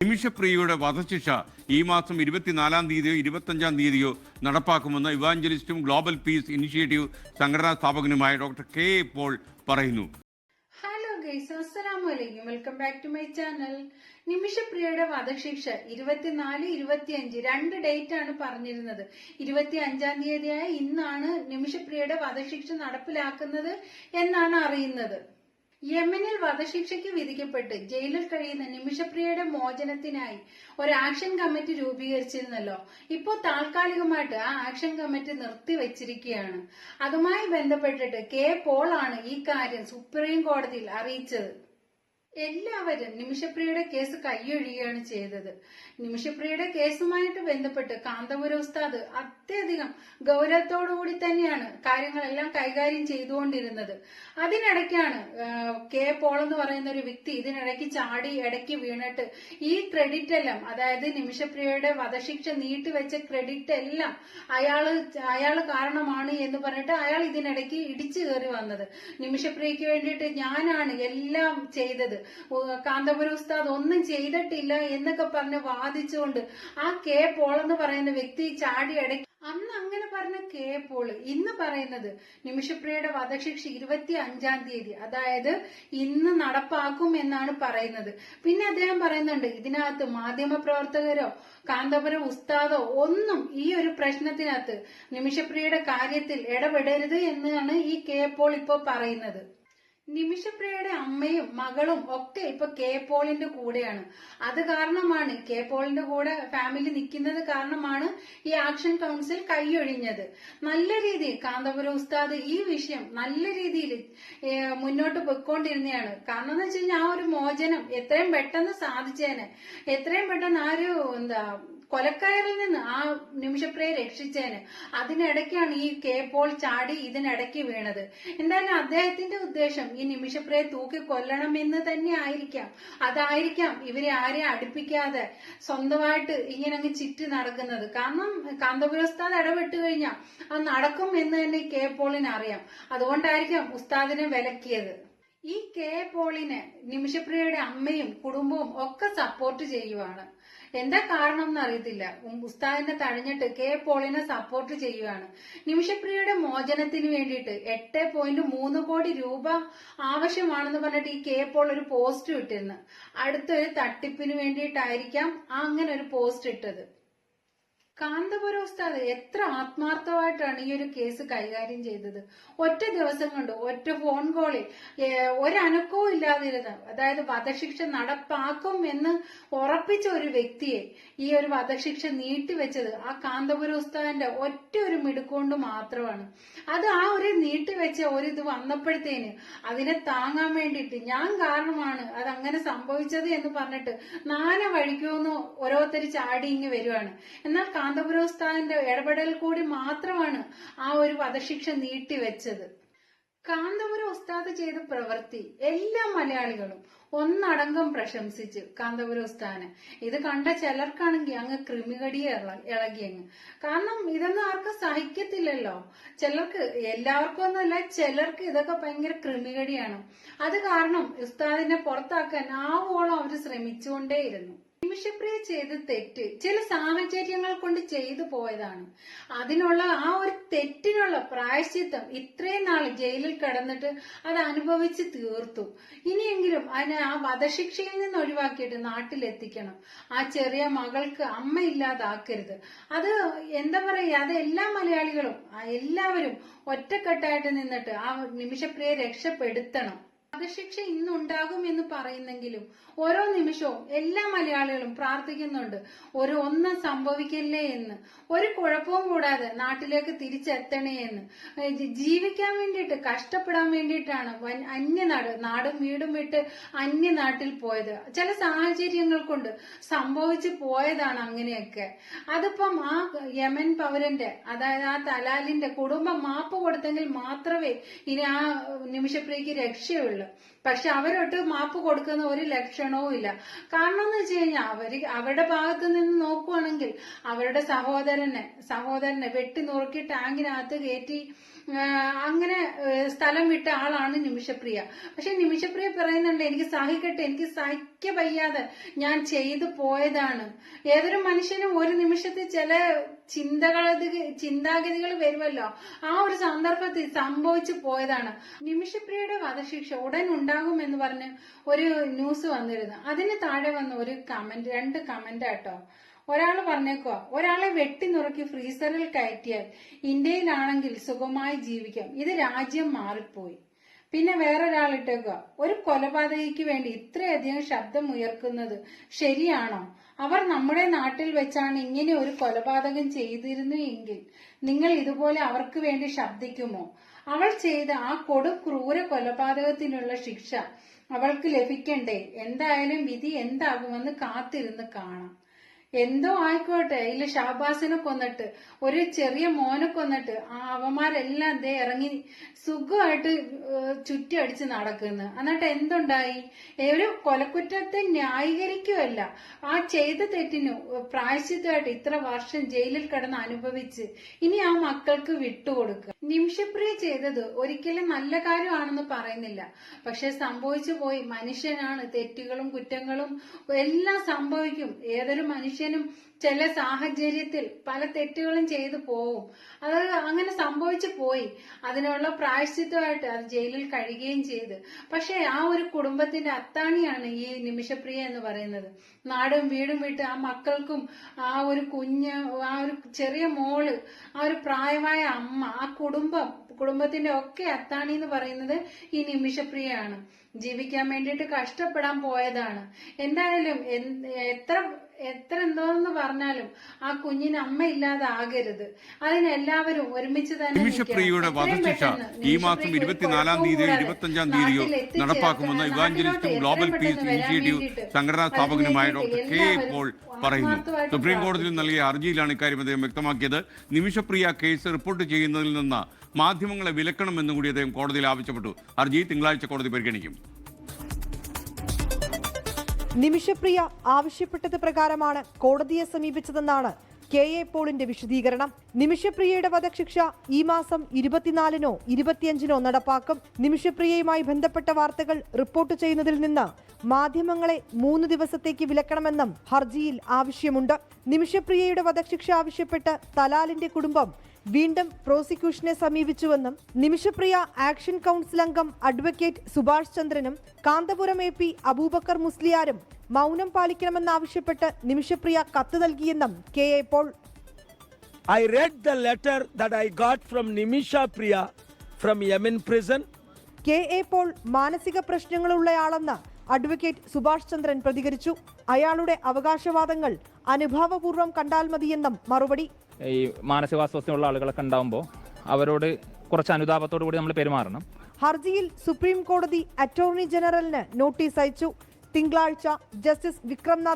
നിമിഷപ്രിയയുടെ വധശിക്ഷ ഈ മാസം 24-ാം തീയതിയോ 25-ാം തീയതിയോ നടപ്പാക്കുമെന്ന് ഇവാഞ്ചലിസ്റ്റും ഗ്ലോബൽ പീസ് ഇനിഷ്യേറ്റീവ് സംഘടനാ സ്ഥാപകനുമായ ഡോക്ടർ കെ പോൾ പറയുന്നു. ഹലോ ഗൈസ്, അസ്സലാമലൈക്കും. Welcome back to my channel. നിമിഷപ്രിയയുടെ വധശിക്ഷ 24-25 രണ്ട് ഡേറ്റ് ആണ് പറഞ്ഞിരുന്നത്. 25-ാം തീയതിയായ ഇന്നാണ് നിമിഷപ്രിയയുടെ വധശിക്ഷ നടപ്പിലാക്കുന്നത് എന്നാണ് അറിയുന്നത്. യമനിൽ വധശിക്ഷയ്ക്ക് വിധിക്കപ്പെട്ട് ജയിലിൽ കഴിയുന്ന നിമിഷപ്രിയയുടെ മോചനത്തിനായി ഒരു ആക്ഷൻ കമ്മിറ്റി രൂപീകരിച്ചിരുന്നല്ലോ. ഇപ്പോൾ താൽക്കാലികമായിട്ട് ആ ആക്ഷൻ കമ്മിറ്റി നിർത്തിവെച്ചിരിക്കുകയാണ്. അതുമായി ബന്ധപ്പെട്ടിട്ട് കെ പോൾ ആണ് ഈ കാര്യം സുപ്രീം കോടതിയിൽ അറിയിച്ചത്. എല്ലാവരും നിമിഷപ്രിയയുടെ കേസ് കൈയൊഴിയുകയാണ് ചെയ്തത്. നിമിഷപ്രിയയുടെ കേസുമായിട്ട് ബന്ധപ്പെട്ട് കാന്തപുരം ഉസ്താദ് അത്യധികം ഗൗരവത്തോടുകൂടി തന്നെയാണ് കാര്യങ്ങളെല്ലാം കൈകാര്യം ചെയ്തുകൊണ്ടിരുന്നത്. അതിനിടയ്ക്കാണ് കെ പോൾ എന്ന് പറയുന്ന ഒരു വ്യക്തി ഇതിനിടയ്ക്ക് ചാടി ഇടയ്ക്ക് വീണിട്ട് ഈ ക്രെഡിറ്റ് എല്ലാം, അതായത് നിമിഷപ്രിയയുടെ വധശിക്ഷ നീട്ടിവെച്ച ക്രെഡിറ്റ് എല്ലാം അയാള് കാരണമാണ് എന്ന് പറഞ്ഞിട്ട് അയാൾ ഇതിനിടയ്ക്ക് ഇടിച്ചു കയറി വന്നത്. നിമിഷപ്രിയയ്ക്ക് വേണ്ടിയിട്ട് ഞാനാണ് എല്ലാം ചെയ്തത്, കാന്തപുരം ഉസ്താദ് ഒന്നും ചെയ്തിട്ടില്ല എന്നൊക്കെ പറഞ്ഞ് വാദിച്ചുകൊണ്ട് ആ കെ പോൾ എന്ന് പറയുന്ന വ്യക്തി ചാടി അടക്കി. അന്ന് അങ്ങനെ പറഞ്ഞ കെ പോള് ഇന്ന് പറയുന്നത് നിമിഷപ്രിയയുടെ വധശിക്ഷ 25-ാം തീയതി, അതായത് ഇന്ന് നടപ്പാക്കും എന്നാണ് പറയുന്നത്. പിന്നെ അദ്ദേഹം പറയുന്നുണ്ട് ഇതിനകത്ത് മാധ്യമപ്രവർത്തകരോ കാന്തപുരം ഉസ്താദോ ഒന്നും ഈ ഒരു പ്രശ്നത്തിനകത്ത് നിമിഷപ്രിയയുടെ കാര്യത്തിൽ ഇടപെടരുത് എന്നാണ് ഈ കെ പോൾ ഇപ്പോ പറയുന്നത്. നിമിഷപ്രിയയുടെ അമ്മയും മകളും ഒക്കെ ഇപ്പൊ കെ പോളിന്റെ കൂടെയാണ്. അത് കാരണമാണ് കെ പോളിന്റെ കൂടെ ഫാമിലി നിൽക്കുന്നത് കാരണമാണ് ഈ ആക്ഷൻ കൗൺസിൽ കൈയൊഴിഞ്ഞത്. നല്ല രീതിയിൽ കാന്തപുരം ഉസ്താദ് ഈ വിഷയം നല്ല രീതിയിൽ മുന്നോട്ട് പോയിക്കൊണ്ടിരുന്നതാണ്. കാരണം എന്ന് വെച്ച് കഴിഞ്ഞാൽ ആ ഒരു മോചനം എത്രയും പെട്ടെന്ന് സാധിച്ചേനെ, എത്രയും പെട്ടെന്ന് ആ ഒരു കൊലക്കയറിൽ നിന്ന് ആ നിമിഷപ്രിയയെ രക്ഷിച്ചേന്. അതിനിടയ്ക്കാണ് ഈ കെ പോൾ ചാടി ഇതിനിടയ്ക്ക് വീണത്. എന്തായാലും അദ്ദേഹത്തിന്റെ ഉദ്ദേശം ഈ നിമിഷപ്രിയയെ തൂക്കി കൊല്ലണമെന്ന് തന്നെ ആയിരിക്കാം. അതായിരിക്കാം ഇവരെ ആരെയും അടുപ്പിക്കാതെ സ്വന്തമായിട്ട് ഇങ്ങനെ അങ്ങ് ചുറ്റി നടക്കുന്നത്. കാരണം കാന്തപുരം ഉസ്താദ് ഇടപെട്ട് കഴിഞ്ഞാൽ അത് നടക്കും എന്ന് തന്നെ കെ പോളിന് അറിയാം. അതുകൊണ്ടായിരിക്കാം ഉസ്താദിനെ വിലക്കിയത്. ഈ കെ പോളിനെ നിമിഷപ്രിയയുടെ അമ്മയും കുടുംബവും ഒക്കെ സപ്പോർട്ട് ചെയ്യുവാണ്. എന്താ കാരണം എന്ന് അറിയത്തില്ല. ഉസ്താദിനെ തഴഞ്ഞിട്ട് കെ പോളിനെ സപ്പോർട്ട് ചെയ്യുകയാണ്. നിമിഷപ്രിയയുടെ മോചനത്തിന് വേണ്ടിയിട്ട് 8.3 കോടി രൂപ ആവശ്യമാണെന്ന് പറഞ്ഞിട്ട് ഈ കെ പോൾ ഒരു പോസ്റ്റ് ഇട്ടിരുന്നു. അടുത്തൊരു തട്ടിപ്പിന് വേണ്ടിയിട്ടായിരിക്കാം അങ്ങനെ ഒരു പോസ്റ്റ് ഇട്ടത്. കാന്തപുരം ഉസ്താദ് എത്ര ആത്മാർത്ഥമായിട്ടാണ് ഈ ഒരു കേസ് കൈകാര്യം ചെയ്തത്. ഒറ്റ ദിവസം കൊണ്ട് ഒറ്റ ഫോൺ കോളിൽ ഒരനക്കവും ഇല്ലാതിരുന്ന, അതായത് വധശിക്ഷ നടപ്പാക്കും എന്ന് ഉറപ്പിച്ച ഒരു വ്യക്തിയെ ഈ ഒരു വധശിക്ഷ നീട്ടിവെച്ചത് ആ കാന്തപുരം ഉസ്താദിന്റെ ഒറ്റ ഒരു മിടുക്കൊണ്ട് മാത്രമാണ്. അത് ആ ഒരു നീട്ടിവെച്ച ഒരിത് വന്നപ്പോഴത്തേന് അതിനെ താങ്ങാൻ വേണ്ടിയിട്ട് ഞാൻ കാരണമാണ് അതങ്ങനെ സംഭവിച്ചത് എന്ന് പറഞ്ഞിട്ട് നാന വഴിക്കുമെന്ന് ഓരോരുത്തർ ചാടി ഇങ്ങ് വരുവാണ്. എന്നാൽ കാന്തപുരം ഉസ്താദിന്റെ ഇടപെടൽ കൂടി മാത്രമാണ് ആ ഒരു വധശിക്ഷ നീട്ടിവെച്ചത്. കാന്തപുരം ഉസ്താദ് ചെയ്ത പ്രവൃത്തി എല്ലാ മലയാളികളും ഒന്നടങ്കം പ്രശംസിച്ച് കാന്തപുരം ഉസ്താദിനെ. ഇത് കണ്ട ചിലർക്കാണെങ്കിൽ അങ്ങ് കൃമികടിയെ ഇളകിയങ്ങ്. കാരണം ഇതൊന്നും ആർക്കും സഹിക്കത്തില്ലല്ലോ. ചിലർക്ക്, എല്ലാവർക്കും ഒന്നുമല്ല, ചിലർക്ക് ഇതൊക്കെ ഭയങ്കര കൃമികടിയാണ്. അത് കാരണം ഉസ്താദിനെ പുറത്താക്കാൻ ആവോളം അവര് ശ്രമിച്ചുകൊണ്ടേയിരുന്നു. നിമിഷപ്രിയ ചെയ്ത തെറ്റ് ചില സാഹചര്യങ്ങൾ കൊണ്ട് ചെയ്തു പോയതാണ്. അതിനുള്ള ആ ഒരു തെറ്റിനുള്ള പ്രായശ്ചിത്തം ഇത്രയും നാൾ ജയിലിൽ കിടന്നിട്ട് അത് അനുഭവിച്ച് തീർത്തു. ഇനിയെങ്കിലും അതിനെ ആ വധശിക്ഷയിൽ നിന്ന് ഒഴിവാക്കിയിട്ട് നാട്ടിലെത്തിക്കണം. ആ ചെറിയ മകൾക്ക് അമ്മ ഇല്ലാതാക്കരുത്. അത് എന്താ പറയുക, അത് എല്ലാ മലയാളികളും എല്ലാവരും ഒറ്റക്കെട്ടായിട്ട് നിന്നിട്ട് ആ നിമിഷപ്രിയയെ രക്ഷപ്പെടുത്തണം. വധശിക്ഷ ഇന്നുണ്ടാകും എന്ന് പറയുന്നെങ്കിലും ഓരോ നിമിഷവും എല്ലാ മലയാളികളും പ്രാർത്ഥിക്കുന്നുണ്ട് ഒന്നും സംഭവിക്കില്ലേ എന്ന്, ഒരു കുഴപ്പവും കൂടാതെ നാട്ടിലേക്ക് തിരിച്ചെത്തണേ എന്ന്. ജീവിക്കാൻ വേണ്ടിയിട്ട്, കഷ്ടപ്പെടാൻ വേണ്ടിയിട്ടാണ് നാടും വീടും വിട്ട് അന്യനാട്ടിൽ പോയത്. ചില സാഹചര്യങ്ങൾ കൊണ്ട് സംഭവിച്ചു പോയതാണ് അങ്ങനെയൊക്കെ. അതിപ്പം ആ യമൻ പൗരന്റെ, അതായത് ആ തലാലിന്റെ കുടുംബം മാപ്പ് കൊടുത്തെങ്കിൽ മാത്രമേ ഇനി ആ നിമിഷപ്രിയക്ക് രക്ഷയുള്ളൂ. പക്ഷെ അവരൊട്ട് മാപ്പ് കൊടുക്കുന്ന ഒരു ലക്ഷണവും ഇല്ല. കാരണം എന്ന് വെച്ച് കഴിഞ്ഞാൽ അവരുടെ ഭാഗത്ത് നിന്ന് നോക്കുവാണെങ്കിൽ അവരുടെ സഹോദരനെ വെട്ടി നുറുക്കി ടാങ്കിനകത്ത് കയറ്റി അങ്ങനെ സ്ഥലം വിട്ട ആളാണ് നിമിഷപ്രിയ. പക്ഷെ നിമിഷപ്രിയ പറയുന്നുണ്ട്, എനിക്ക് സഹിക്കട്ടെ, എനിക്ക് സഹിക്ക വയ്യാതെ ഞാൻ ചെയ്തു പോയതാണ്. ഏതൊരു മനുഷ്യനും ഒരു നിമിഷത്തിൽ ചില ചിന്താഗതികൾ വരുമല്ലോ, ആ ഒരു സന്ദർഭത്തിൽ സംഭവിച്ചു പോയതാണ്. നിമിഷപ്രിയയുടെ വധശിക്ഷ ഉടൻ ഉണ്ടാകുമെന്ന് പറഞ്ഞ് ഒരു ന്യൂസ് വന്നിരുന്നു. അതിന് താഴെ വന്ന ഒരു കമന്റ്, 2 കമന്റ് ആട്ടോ. ഒരാൾ പറഞ്ഞേക്കുക, ഒരാളെ വെട്ടി നുറുക്കി ഫ്രീസറിൽ കയറ്റിയാൽ ഇന്ത്യയിലാണെങ്കിൽ സുഖമായി ജീവിക്കാം, ഇത് രാജ്യം മാറിപ്പോയി. പിന്നെ വേറൊരാൾ ഇട്ടേക്കുക, ഒരു കൊലപാതകിക്ക് വേണ്ടി ഇത്രയധികം ശബ്ദം ഉയർക്കുന്നത് ശരിയാണോ? അവർ നമ്മുടെ നാട്ടിൽ വെച്ചാണ് ഇങ്ങനെ ഒരു കൊലപാതകം ചെയ്തിരുന്നു എങ്കിൽ നിങ്ങൾ ഇതുപോലെ അവർക്ക് വേണ്ടി ശബ്ദിക്കുമോ? അവൾ ചെയ്ത ആ ക്രൂര കൊലപാതകത്തിനുള്ള ശിക്ഷ അവൾക്ക് ലഭിക്കണ്ടേ? എന്തായാലും വിധി എന്താകുമെന്ന് കാത്തിരുന്ന് കാണാം. എന്തോ ആയിക്കോട്ടെ, ഇല്ല ഷാബാസിനെ കൊന്നിട്ട്, ഒരു ചെറിയ മോനെ കൊന്നിട്ട് ആ അവന്മാരെല്ലാം ഇറങ്ങി സുഖമായിട്ട് ചുറ്റി അടിച്ച് നടക്കുന്നു. എന്നിട്ട് എന്തുണ്ടായി? ഒരു കൊലക്കുറ്റത്തെ ന്യായീകരിക്കുകയല്ല, ആ ചെയ്ത തെറ്റിന് പ്രായശ്ചിത്തമായിട്ട് ഇത്ര വർഷം ജയിലിൽ കിടന്ന് അനുഭവിച്ച് ഇനി ആ മക്കൾക്ക് വിട്ടുകൊടുക്കുക. നിമിഷപ്രിയ ചെയ്തത് ഒരിക്കലും നല്ല കാര്യമാണെന്ന് പറയുന്നില്ല, പക്ഷെ സംഭവിച്ചു പോയി. മനുഷ്യനാണ്, തെറ്റുകളും കുറ്റങ്ങളും എല്ലാം സംഭവിക്കും. ഏതൊരു മനുഷ്യനും ചില സാഹചര്യത്തിൽ പല തെറ്റുകളും ചെയ്തു പോവും. അത് അങ്ങനെ സംഭവിച്ചു പോയി. അതിനുള്ള പ്രായശ്ചിത്തമായിട്ട് അത് ജയിലിൽ കഴിയുകയും ചെയ്ത്. പക്ഷെ ആ ഒരു കുടുംബത്തിന്റെ അത്താണിയാണ് ഈ നിമിഷപ്രിയ എന്ന് പറയുന്നത്. നാടും വീടും വിട്ട് ആ മക്കൾക്കും ആ ഒരു കുഞ്ഞ്, ആ ഒരു ചെറിയ മോള്, ആ ഒരു പ്രായമായ അമ്മ, ആ കുടുംബത്തിന്റെ ഒക്കെ അത്താണി എന്ന് പറയുന്നത് ഈ നിമിഷപ്രിയയാണ്. ജീവിക്കാൻ വേണ്ടിയിട്ട് കഷ്ടപ്പെടാൻ പോയതാണ്. എന്തായാലും എത്ര എന്തോന്ന് പറഞ്ഞാലും ആ കുഞ്ഞിന് അമ്മ ഇല്ലാതെ ആകരുത്. അതിനെല്ലാവരും ഒരുമിച്ച് തന്നെ നിമിഷപ്രിയയുടെ വധശിക്ഷ ഈ മാസം 24-ാം തീയതിയോ 25-ാം തീയതിയോ നടപ്പാക്കുമെന്ന് ഇവാഞ്ചലിസ്റ്റും ഗ്ലോബൽ പീസ് ഇനിഷ്യേറ്റീവ് സംഘടനാ സ്ഥാപകനുമായ ഡോക്ടർ കെ പോൾ പറയുന്നു. സുപ്രീം കോടതിയിൽ നൽകിയ ഹർജിയിലാണ് ഇക്കാര്യം അദ്ദേഹം വ്യക്തമാക്കിയത്. നിമിഷപ്രിയ കേസ് റിപ്പോർട്ട് ചെയ്യുന്നതിൽ നിന്ന് മാധ്യമങ്ങളെ വിലക്കണമെന്നും കൂടി അദ്ദേഹം കോടതിയിൽ ആവശ്യപ്പെട്ടു. ഹർജി തിങ്കളാഴ്ച കോടതി പരിഗണിക്കും. നിമിഷപ്രിയ ആവശ്യപ്പെട്ടത് പ്രകാരമാണ് കോടതിയെ സമീപിച്ചതെന്നാണ് കെ എ പോളിന്റെ വിശദീകരണം. നിമിഷപ്രിയയുടെ വധശിക്ഷ ഈ മാസം 24-നോ 25-നോ നടപ്പാക്കും. നിമിഷപ്രിയയുമായി ബന്ധപ്പെട്ട വാർത്തകൾ റിപ്പോർട്ട് ചെയ്യുന്നതിൽ നിന്ന് മാധ്യമങ്ങളെ 3 ദിവസത്തേക്ക് വിലക്കണമെന്നും ഹർജിയിൽ ആവശ്യമുണ്ട്. നിമിഷപ്രിയയുടെ വധശിക്ഷ ആവശ്യപ്പെട്ട് തലാലിന്റെ കുടുംബം വീണ്ടും പ്രോസിക്യൂഷനെ സമീപിച്ചുവെന്നും നിമിഷപ്രിയ ആക്ഷൻ കൗൺസിൽ അംഗം അഡ്വക്കേറ്റ് സുഭാഷ് ചന്ദ്രനും കാന്തപുരം എ.പി. അബൂബക്കർ മുസ്ലിയാരും മൗനം പാലിക്കണമെന്നാവശ്യപ്പെട്ട് നിമിഷപ്രിയ കത്ത് നൽകിയെന്നും K A Paul. I read the letter that I got from Nimisha Priya from Yemen prison. K A Paul മാനസിക പ്രശ്നങ്ങളുള്ളയാളെന്ന് അഡ്വക്കേറ്റ് സുഭാഷ് ചന്ദ്രൻ പ്രതികരിച്ചു. അയാളുടെ അവകാശവാദങ്ങൾ അനുഭാവപൂർവ്വം കണ്ടാൽ മതിയെന്നും മറുപടി. ഈ മാനസികാസ്വാസ്ഥ്യമുള്ള ആളുകളൊക്കെ ഉണ്ടാകുമ്പോൾ അവരോട് കുറച്ച് അനുതാപത്തോടു കൂടി നമ്മൾ പെരുമാറണം. ഹർജിയിൽ സുപ്രീം കോടതി അറ്റോർണി ജനറലിന് നോട്ടീസ് അയച്ചു. തിങ്കളാഴ്ച ജസ്റ്റിസ് വിക്രംനാഥ്